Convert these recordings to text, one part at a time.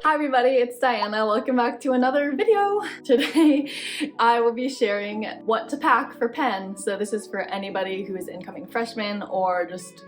Hi everybody, it's Diana. Welcome back to another video. Today I will be sharing what to pack for Penn. So this is for anybody who is incoming freshman or just,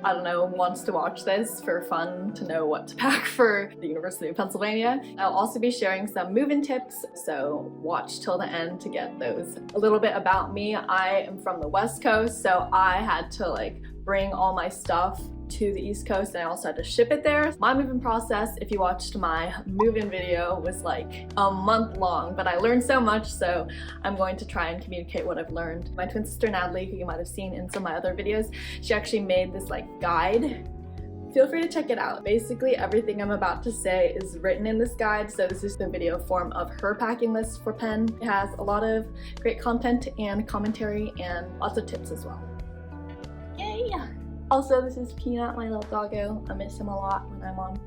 I don't know, wants to watch this for fun to know what to pack for the University of Pennsylvania. I'll also be sharing some move-in tips, so watch till the end to get those. A little bit about me. I am from the West Coast, so I had to bring all my stuff to the East Coast and I also had to ship it there. My move-in process, if you watched my move-in video, was like a month long, but I learned so much, so I'm going to try and communicate what I've learned. My twin sister Natalie, who you might have seen in some of my other videos, she actually made this guide. Feel free to check it out. Basically everything I'm about to say is written in this guide, so this is the video form of her packing list for Penn. It has a lot of great content and commentary and lots of tips as well. Yay! Also, this is Peanut, my little doggo. I miss him a lot when I'm on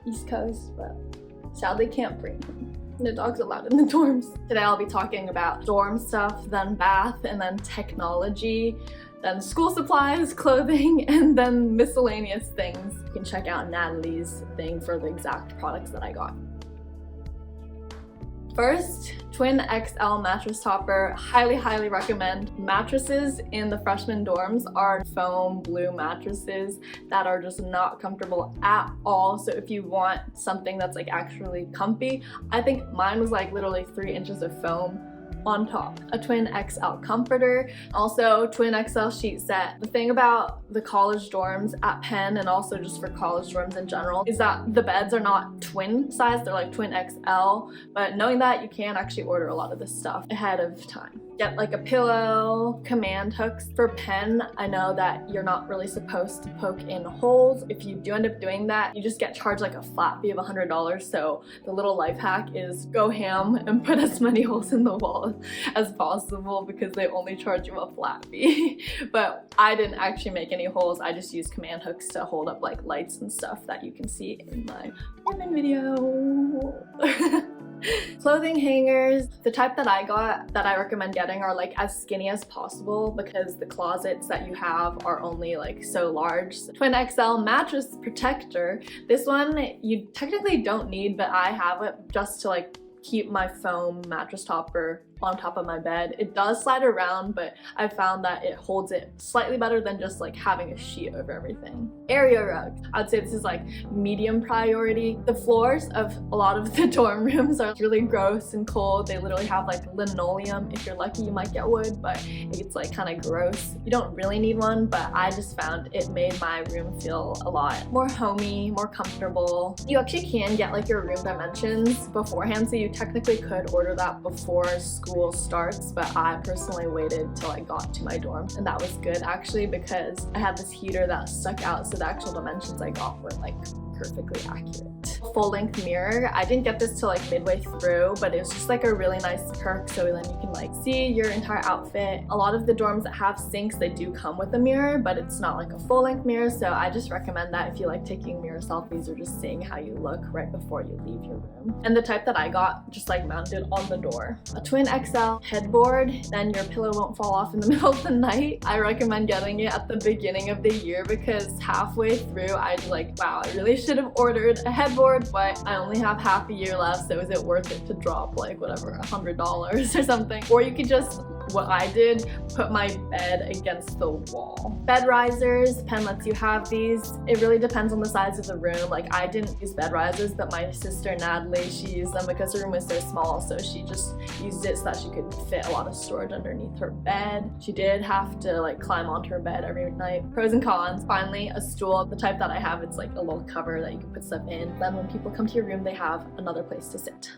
East Coast, but sadly can't bring him. The dog's allowed in the dorms. Today I'll be talking about dorm stuff, then bath, and then technology, then school supplies, clothing, and then miscellaneous things. You can check out Natalie's thing for the exact products that I got. First, Twin XL mattress topper. Highly recommend. Mattresses in the freshman dorms are foam blue mattresses that are just not comfortable at all. So if you want something that's actually comfy, I think mine was literally 3 inches of foam on top. A Twin XL comforter, also Twin XL sheet set. The thing about the college dorms at Penn, and also just for college dorms in general, is that the beds are not twin size, they're Twin XL, but knowing that, you can actually order a lot of this stuff ahead of time. Get a pillow, command hooks. For Penn, I know that you're not really supposed to poke in holes. If you do end up doing that, you just get charged a flat fee of $100. So the little life hack is go ham and put as many holes in the wall as possible because they only charge you a flat fee. But I didn't actually make any holes. I just used command hooks to hold up lights and stuff that you can see in my Mormon video. Clothing hangers, the type that I got that I recommend getting are as skinny as possible because the closets that you have are only so large. So, Twin XL mattress protector. This one you technically don't need, but I have it just to keep my foam mattress topper on top of my bed. It does slide around, but I found that it holds it slightly better than just having a sheet over everything. Area rug. I'd say this is medium priority. The floors of a lot of the dorm rooms are really gross and cold. They literally have linoleum. If you're lucky, you might get wood, but it's kind of gross. You don't really need one, but I just found it made my room feel a lot more homey, more comfortable. You actually can get your room dimensions beforehand, so you technically could order that before school starts, but I personally waited till I got to my dorm, and that was good actually because I had this heater that stuck out, so the actual dimensions I got were perfectly accurate. Full-length mirror. I didn't get this till midway through, but it was just a really nice perk, so then you can see your entire outfit. A lot of the dorms that have sinks, they do come with a mirror, but it's not a full-length mirror, so I just recommend that if you taking mirror selfies or just seeing how you look right before you leave your room. And the type that I got just mounted on the door. A Twin XL headboard, then your pillow won't fall off in the middle of the night. I recommend getting it at the beginning of the year because halfway through I'd wow, I really should have ordered a headboard, but I only have half a year left, so is it worth it to drop whatever, $100 or something? Or you could just, what I did, put my bed against the wall. Bed risers, Penn lets you have these. It really depends on the size of the room. I didn't use bed risers, but my sister Natalie, she used them because her room was so small, so she just used it so that she could fit a lot of storage underneath her bed. She did have to climb onto her bed every night. Pros and cons. Finally, a stool. The type that I have, it's a little cover that you can put stuff in. Then when people come to your room, they have another place to sit.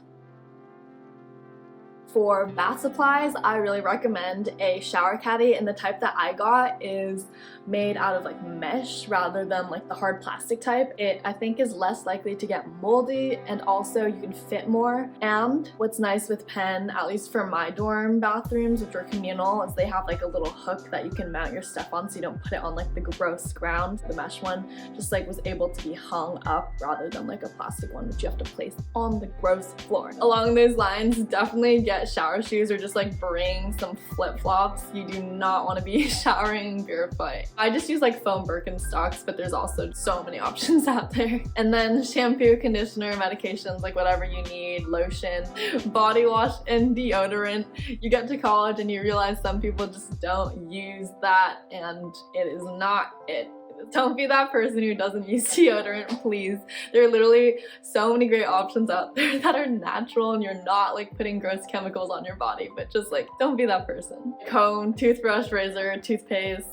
For bath supplies, I really recommend a shower caddy, and the type that I got is made out of mesh rather than the hard plastic type. It, I think, is less likely to get moldy, and also you can fit more. And what's nice with Penn, at least for my dorm bathrooms, which are communal, is they have a little hook that you can mount your stuff on so you don't put it on the gross ground. The mesh one just was able to be hung up rather than a plastic one which you have to place on the gross floor. Along those lines, definitely get get shower shoes or just like bring some flip-flops. You do not want to be showering barefoot. I just use like foam Birkenstocks, but there's also so many options out there. And then shampoo, conditioner, medications, like whatever you need, lotion, body wash, and deodorant. You get to college and you realize some people just don't use that, and it is not it. Don't be that person who doesn't use deodorant, please. There are literally so many great options out there that are natural and you're not like putting gross chemicals on your body, but just like don't be that person. Comb, toothbrush, razor, toothpaste,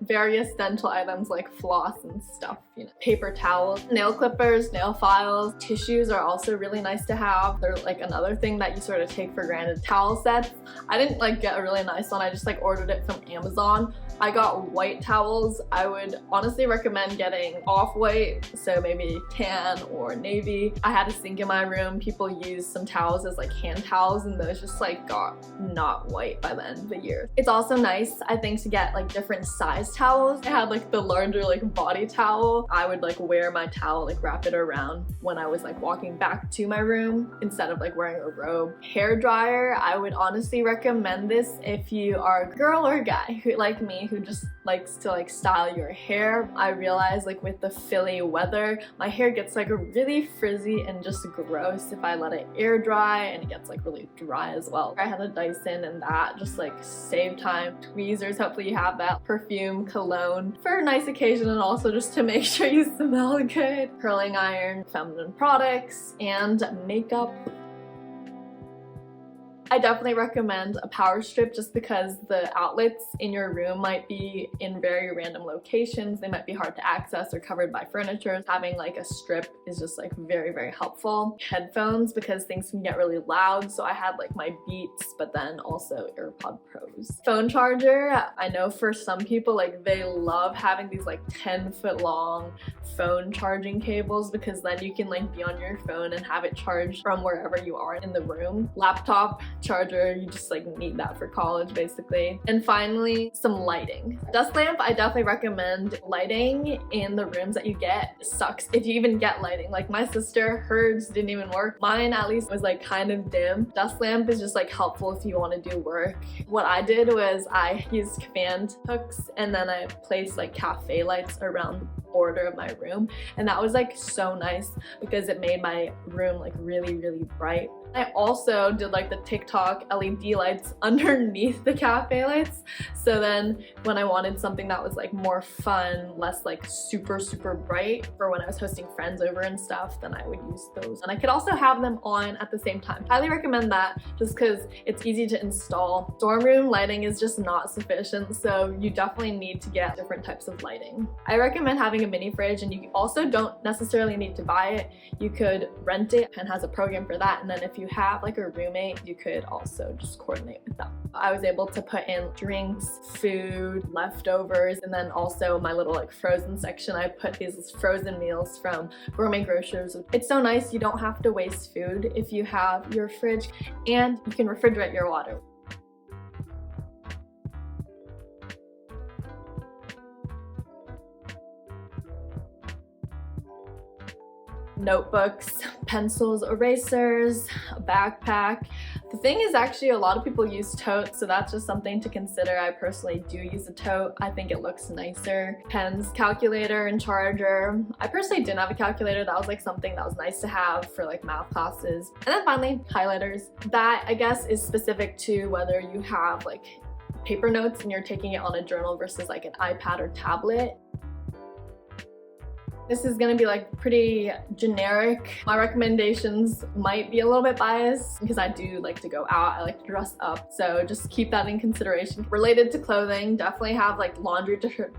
various dental items like floss and stuff, you know, paper towels, nail clippers, nail files. Tissues are also really nice to have. They're like another thing that you sort of take for granted. Towel sets, I didn't like get a really nice one. I just like ordered it from Amazon. I got white towels. I would honestly recommend getting off-white, so maybe tan or navy. I had a sink in my room. People use some towels as like hand towels, and those just like got not white by the end of the year. It's also nice, I think, to get like different size towels. I had like the larger like body towel. I would like wear my towel, like wrap it around when I was like walking back to my room instead of like wearing a robe. Hair dryer, I would honestly recommend this if you are a girl or a guy who, like me, who just likes to like style your hair. I realize like with the Philly weather, my hair gets like really frizzy and just gross if I let it air dry, and it gets like really dry as well. I had a Dyson and that just like saved time. Tweezers, hopefully you have that. Perfume, cologne for a nice occasion, and also just to make sure you smell good. Curling iron, feminine products, and makeup. I definitely recommend a power strip just because the outlets in your room might be in very random locations. They might be hard to access or covered by furniture. Having like a strip is just like very, very helpful. Headphones, because things can get really loud. So I had like my Beats, but then also AirPod Pros. Phone charger. I know for some people, like they love having these like 10-foot long phone charging cables, because then you can like be on your phone and have it charged from wherever you are in the room. Laptop charger, you just like need that for college basically. And finally, some lighting. Desk lamp, I definitely recommend. Lighting in the rooms that you get sucks if you even get lighting. Like my sister, hers didn't even work. Mine at least was like kind of dim. Desk lamp is just like helpful if you want to do work. What I did was I used fan hooks, and then I placed like cafe lights around the border of my room, and that was like so nice because it made my room like really, really bright. I also did like the TikTok LED lights underneath the cafe lights, so then when I wanted something that was like more fun, less like super, super bright for when I was hosting friends over and stuff, then I would use those. And I could also have them on at the same time. Highly recommend that just because it's easy to install. Dorm room lighting is just not sufficient, so you definitely need to get different types of lighting. I recommend having a mini fridge, and you also don't necessarily need to buy it. You could rent it. Penn has a program for that, and then if you have like a roommate, you could also just coordinate with them. I was able to put in drinks, food, leftovers, and then also my little like frozen section. I put these frozen meals from Gourmet Grocers. It's so nice, you don't have to waste food if you have your fridge, and you can refrigerate your water. Notebooks, pencils, erasers, a backpack. The thing is, actually a lot of people use totes, so that's just something to consider. I personally do use a tote. I think it looks nicer. Pens, calculator, and charger. I personally didn't have a calculator. That was like something that was nice to have for like math classes. And then finally, highlighters. That I guess is specific to whether you have like paper notes and you're taking it on a journal versus like an iPad or tablet. This is gonna be like pretty generic. My recommendations might be a little bit biased because I do like to go out, I like to dress up, so just keep that in consideration. Related to clothing, definitely have like laundry detergent.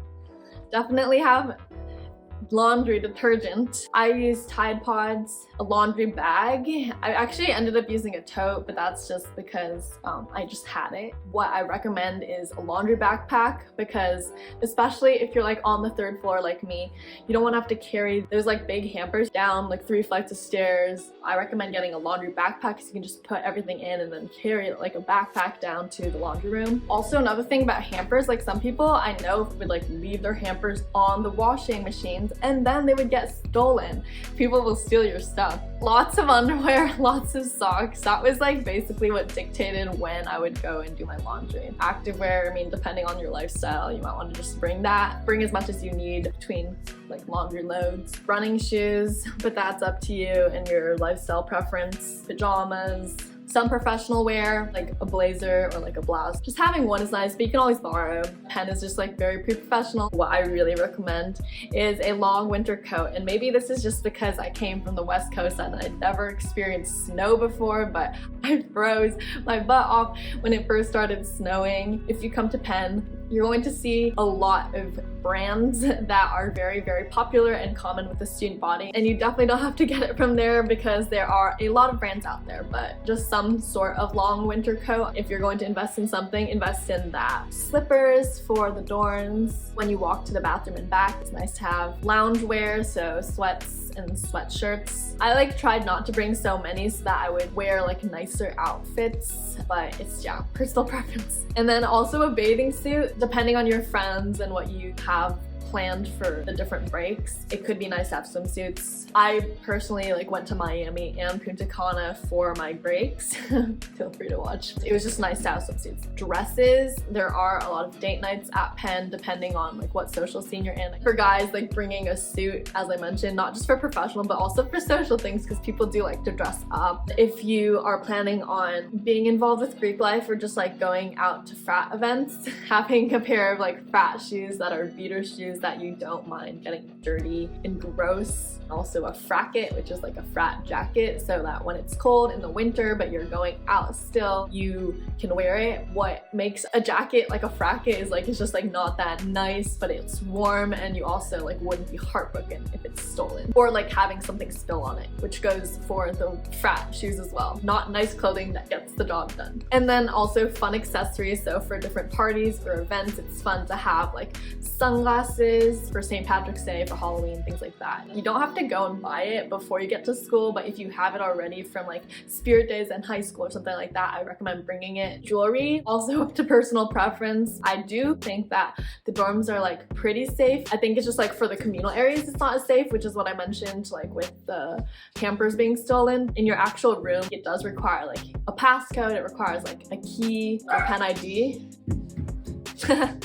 I use Tide Pods, a laundry bag. I actually ended up using a tote, but that's just because I just had it. What I recommend is a laundry backpack, because especially if you're like on the 3rd floor like me, you don't want to have to carry those like big hampers down like 3 flights of stairs. I recommend getting a laundry backpack because you can just put everything in and then carry it like a backpack down to the laundry room. Also, another thing about hampers, like some people I know would like leave their hampers on the washing machines and then they would get stolen. People will steal your stuff. Lots of underwear, lots of socks. That was like basically what dictated when I would go and do my laundry. Activewear, I mean, depending on your lifestyle, you might want to just bring that. Bring as much as you need between like laundry loads. Running shoes, but that's up to you and your lifestyle preference. Pajamas, some professional wear, like a blazer or like a blouse. Just having one is nice, but you can always borrow. Penn is just like very pre-professional. What I really recommend is a long winter coat. And maybe this is just because I came from the West Coast and I'd never experienced snow before, but I froze my butt off when it first started snowing. If you come to Penn, you're going to see a lot of brands that are very, very popular and common with the student body. And you definitely don't have to get it from there because there are a lot of brands out there, but just some sort of long winter coat. If you're going to invest in something, invest in that. Slippers for the dorms. When you walk to the bathroom and back, it's nice to have lounge wear, so sweats and sweatshirts. I like tried not to bring so many so that I would wear like nicer outfits, but it's personal preference. And then also a bathing suit, depending on your friends and what you have planned for the different breaks. It could be nice to have swimsuits. I personally like went to Miami and Punta Cana for my breaks. Feel free to watch. It was just nice to have swimsuits. Dresses, there are a lot of date nights at Penn depending on like what social scene you're in. For guys, like bringing a suit, as I mentioned, not just for professional but also for social things because people do like to dress up. If you are planning on being involved with Greek life or just like going out to frat events, having a pair of like frat shoes that are beater shoes that you don't mind getting dirty and gross. Also a fracket, which is like a frat jacket, so that when it's cold in the winter but you're going out still, you can wear it. What makes a jacket like a fracket is like it's just like not that nice, but it's warm and you also like wouldn't be heartbroken if it's stolen. Or like having something spill on it, which goes for the frat shoes as well. Not nice clothing that gets the job done. And then also fun accessories, so for different parties or events, it's fun to have like sunglasses for St. Patrick's Day, for Halloween, things like that. You don't have to go and buy it before you get to school, but if you have it already from like Spirit Days in high school or something like that, I recommend bringing it. Jewelry, also up to personal preference. I do think that the dorms are like pretty safe. I think it's just like for the communal areas it's not as safe, which is what I mentioned like with the campers being stolen. In your actual room, it does require like a passcode, it requires like a key or Penn ID.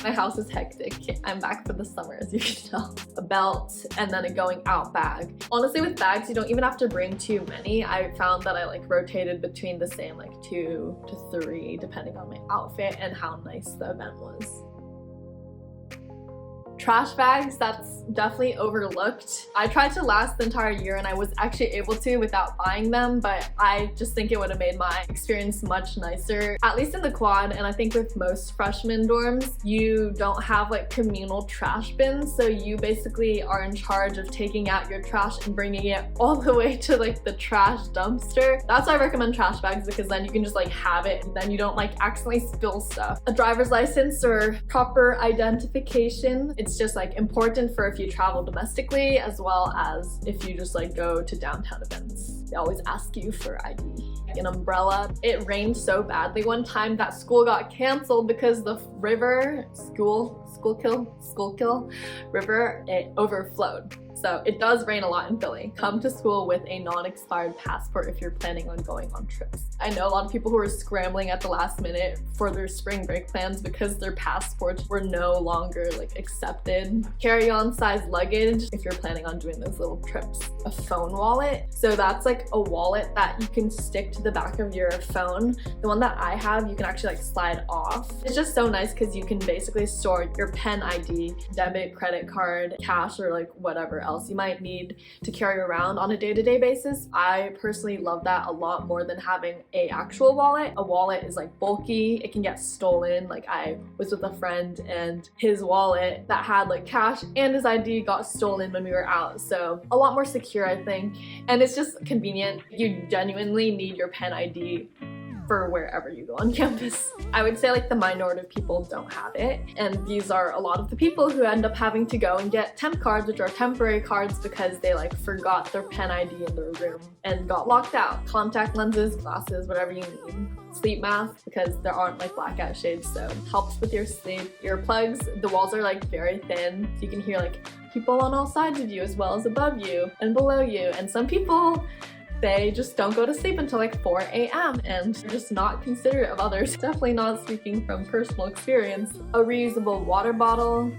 My house is hectic. I'm back for the summer, as you can tell. A belt and then a going out bag. Honestly, with bags, you don't even have to bring too many. I found that I like rotated between the same like 2 to 3 depending on my outfit and how nice the event was. Trash bags, that's definitely overlooked. I tried to last the entire year and I was actually able to without buying them, but I just think it would have made my experience much nicer, at least in the quad. And I think with most freshman dorms, you don't have like communal trash bins, so you basically are in charge of taking out your trash and bringing it all the way to like the trash dumpster. That's why I recommend trash bags, because then you can just like have it and then you don't like accidentally spill stuff. A driver's license or proper identification. It's just like important for if you travel domestically as well as if you just like go to downtown events. They always ask you for ID. An umbrella. It rained so badly one time that school got canceled because the river, Schuylkill River, it overflowed. So it does rain a lot in Philly. Come to school with a non-expired passport if you're planning on going on trips. I know a lot of people who are scrambling at the last minute for their spring break plans because their passports were no longer like accepted. Carry-on size luggage if you're planning on doing those little trips. A phone wallet. So that's like a wallet that you can stick to the back of your phone. The one that I have, you can actually like slide off. It's just so nice because you can basically store your Penn ID, debit, credit card, cash, or like whatever else you might need to carry around on a day-to-day basis. I personally love that a lot more than having a actual wallet. A wallet is like bulky, it can get stolen. Like I was with a friend and his wallet that had like cash and his ID got stolen when we were out. So a lot more secure, I think. And it's just convenient. You genuinely need your Penn ID for wherever you go on campus. I would say like the minority of people don't have it, and these are a lot of the people who end up having to go and get temp cards, which are temporary cards because they like forgot their Penn ID in their room and got locked out. Contact lenses, glasses, whatever you need. Sleep mask because there aren't like blackout shades, so helps with your sleep. Earplugs, the walls are like very thin, so you can hear like people on all sides of you as well as above you and below you. And some people, they just don't go to sleep until like 4 a.m. and they're just not considerate of others. Definitely not speaking from personal experience. A reusable water bottle.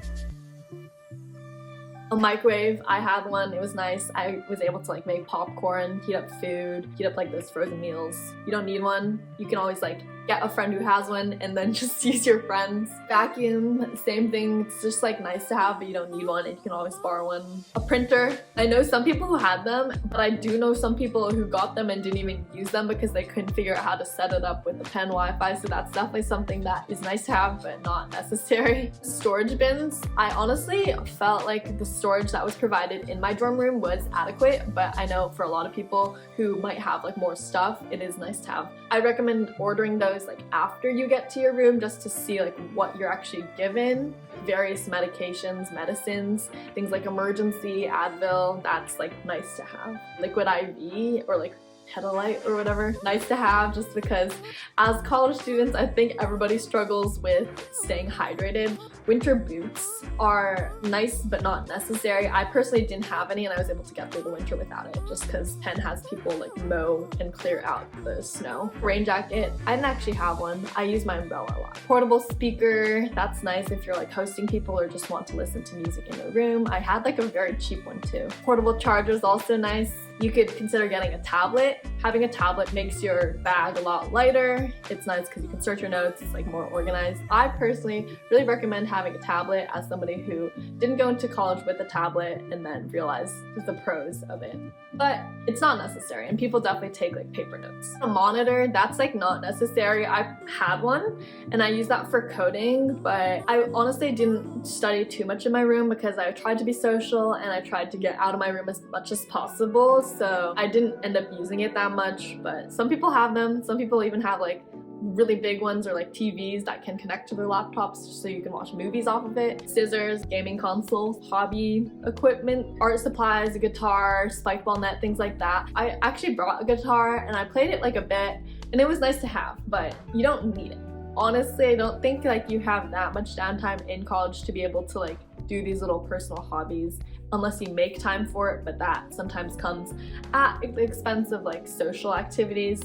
A microwave, I had one, it was nice. I was able to like make popcorn, heat up food, heat up like those frozen meals. You don't need one. You can always like get a friend who has one and then just use your friends. Vacuum, same thing. It's just like nice to have, but you don't need one and you can always borrow one. A printer. I know some people who had them, but I do know some people who got them and didn't even use them because they couldn't figure out how to set it up with the Penn Wi-Fi, so that's definitely something that is nice to have but not necessary. Storage bins. I honestly felt like the storage that was provided in my dorm room was adequate, but I know for a lot of people who might have like more stuff, it is nice to have. I recommend ordering those like after you get to your room just to see like what you're actually given. Various medications, medicines, things like emergency, Advil, that's like nice to have. Liquid IV or like Pedialyte or whatever, nice to have just because as college students I think everybody struggles with staying hydrated. Winter boots are nice but not necessary. I personally didn't have any and I was able to get through the winter without it just because Penn has people like mow and clear out the snow. Rain jacket, I didn't actually have one. I use my umbrella a lot. Portable speaker, that's nice if you're like hosting people or just want to listen to music in your room. I had like a very cheap one too. Portable charger is also nice. You could consider getting a tablet. Having a tablet makes your bag a lot lighter. It's nice because you can search your notes, it's like more organized. I personally really recommend having a tablet as somebody who didn't go into college with a tablet and then realized the pros of it. But it's not necessary and people definitely take like paper notes. A monitor, that's like not necessary. I had one and I use that for coding, but I honestly didn't study too much in my room because I tried to be social and I tried to get out of my room as much as possible. So I didn't end up using it that much, but some people have them. Some people even have like really big ones or like TVs that can connect to their laptops so you can watch movies off of it. Scissors, gaming consoles, hobby equipment, art supplies, a guitar, spike ball net, things like that. I actually brought a guitar and I played it like a bit and it was nice to have, but you don't need it. Honestly, I don't think like you have that much downtime in college to be able to like do these little personal hobbies unless you make time for it, but that sometimes comes at the expense of like social activities.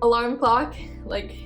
Alarm clock, like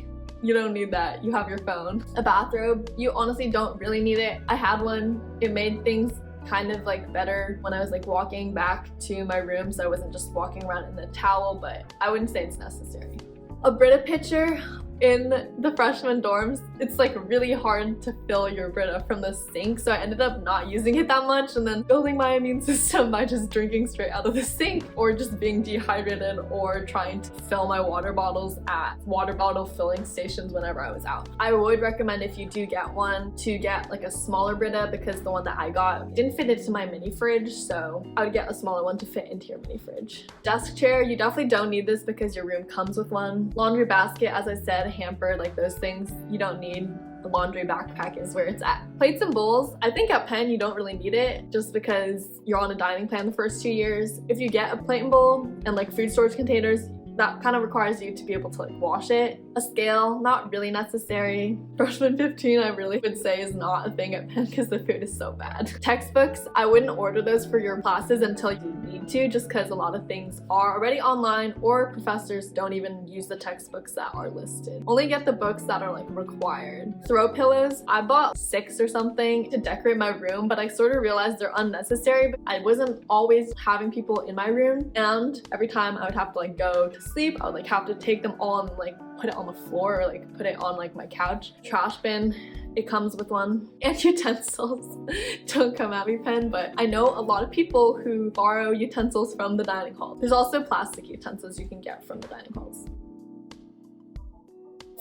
you don't need that, you have your phone. A bathrobe, you honestly don't really need it. I had one, it made things kind of like better when I was like walking back to my room so I wasn't just walking around in a towel, but I wouldn't say it's necessary. A Brita pitcher. In the freshman dorms, it's like really hard to fill your Brita from the sink, so I ended up not using it that much and then building my immune system by just drinking straight out of the sink or just being dehydrated or trying to fill my water bottles at water bottle filling stations whenever I was out. I would recommend if you do get one to get like a smaller Brita because the one that I got didn't fit into my mini fridge, so I would get a smaller one to fit into your mini fridge. Desk chair, you definitely don't need this because your room comes with one. Laundry basket, as I said, hamper, like those things you don't need. The laundry backpack is where it's at. Plates and bowls, I think at Penn you don't really need it just because you're on a dining plan the first 2 years. If you get a plate and bowl and like food storage containers, that kind of requires you to be able to like wash it. A scale, not really necessary. Freshman 15 I really would say is not a thing at Penn because the food is so bad. Textbooks, I wouldn't order those for your classes until you need to just because a lot of things are already online or professors don't even use the textbooks that are listed. Only get the books that are like required. Throw pillows, I bought 6 or something to decorate my room, but I sort of realized they're unnecessary. I wasn't always having people in my room and every time I would have to like go to sleep, I would like have to take them all and like put it on the floor or like put it on like my couch. Trash bin, it comes with one. And utensils, don't come at me Penn, but I know a lot of people who borrow utensils from the dining hall. There's also plastic utensils you can get from the dining halls.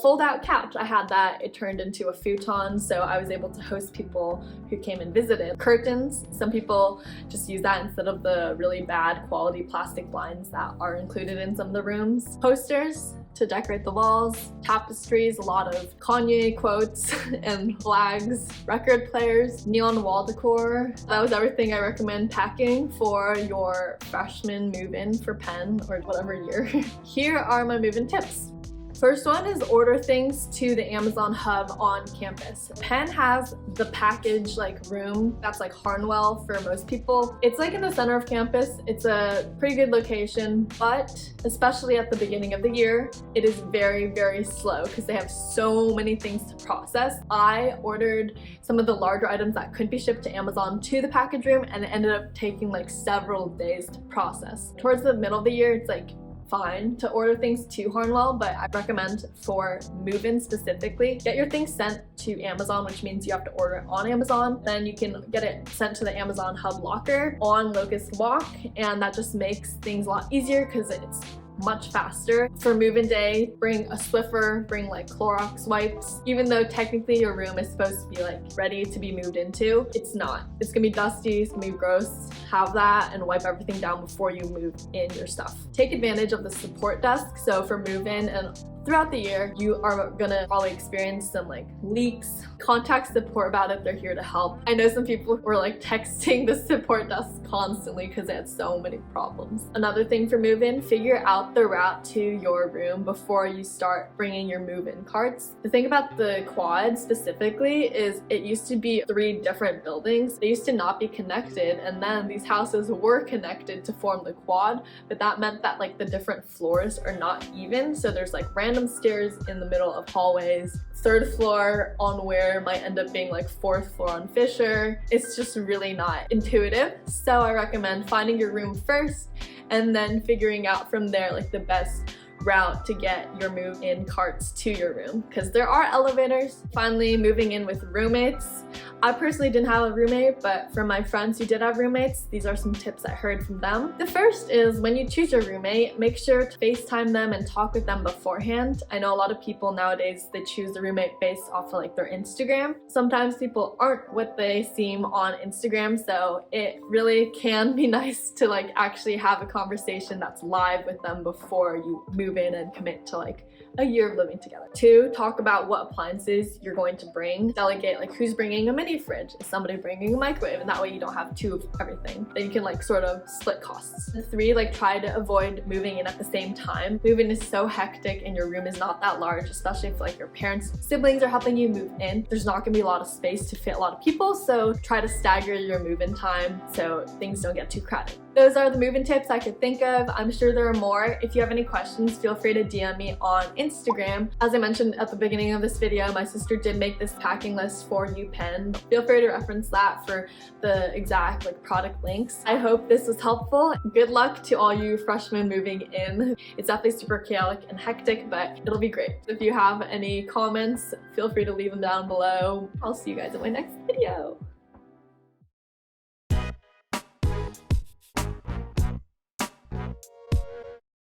fold-out couch. I had that. It turned into a futon, so I was able to host people who came and visited. Curtains. Some people just use that instead of the really bad quality plastic blinds that are included in some of the rooms. Posters to decorate the walls, tapestries, a lot of Kanye quotes and flags, record players, neon wall decor. That was everything I recommend packing for your freshman move-in for Penn or whatever year. Here are my move-in tips. First one is order things to the Amazon hub on campus. Penn has the package room that's like Harnwell for most people. It's like in the center of campus. It's a pretty good location, but especially at the beginning of the year, it is very, very slow because they have so many things to process. I ordered some of the larger items that couldn't be shipped to Amazon to the package room, and it ended up taking like several days to process. Towards the middle of the year, it's like fine to order things to Harnwell, but I recommend for move-in specifically, get your things sent to Amazon, which means you have to order it on Amazon. Then you can get it sent to the Amazon hub locker on Locust Walk, and that just makes things a lot easier because it's much faster. For move-in day, bring a Swiffer, bring like Clorox wipes. Even though technically your room is supposed to be like ready to be moved into, it's not. It's gonna be dusty, it's gonna be gross. Have that and wipe everything down before you move in your stuff. Take advantage of the support desk. So for move-in and throughout the year, you are gonna probably experience some like leaks. Contact support about it, they're here to help. I know some people were like texting the support desk constantly because they had so many problems. Another thing for move-in, figure out the route to your room before you start bringing your move-in carts. The thing about the quad specifically is it used to be 3 different buildings. They used to not be connected, and then these houses were connected to form the quad, but that meant that like the different floors are not even, so there's like random stairs in the middle of hallways, 3rd floor on where might end up being like 4th floor on Fisher. It's just really not intuitive. So I recommend finding your room first and then figuring out from there like the best route to get your move-in carts to your room, because there are elevators. Finally, moving in with roommates. I personally didn't have a roommate, but from my friends who did have roommates, these are some tips I heard from them. The first is when you choose your roommate, make sure to FaceTime them and talk with them beforehand. I know a lot of people nowadays, they choose the roommate based off of like their Instagram. Sometimes people aren't what they seem on Instagram, so it really can be nice to like actually have a conversation that's live with them before you move in and commit to like a year of living together. 2, talk about what appliances you're going to bring. Delegate like who's bringing a mini fridge, is somebody bringing a microwave, and that way you don't have 2 of everything. Then you can like sort of split costs. 3, like try to avoid moving in at the same time. Moving is so hectic and your room is not that large, especially if like your parents, siblings are helping you move in. There's not gonna be a lot of space to fit a lot of people, so try to stagger your move-in time so things don't get too crowded. Those are the move-in tips I could think of. I'm sure there are more. If you have any questions, feel free to DM me on Instagram. As I mentioned at the beginning of this video, my sister did make this packing list for UPenn. Feel free to reference that for the exact like product links. I hope this was helpful. Good luck to all you freshmen moving in. It's definitely super chaotic and hectic, but it'll be great. If you have any comments, feel free to leave them down below. I'll see you guys in my next video.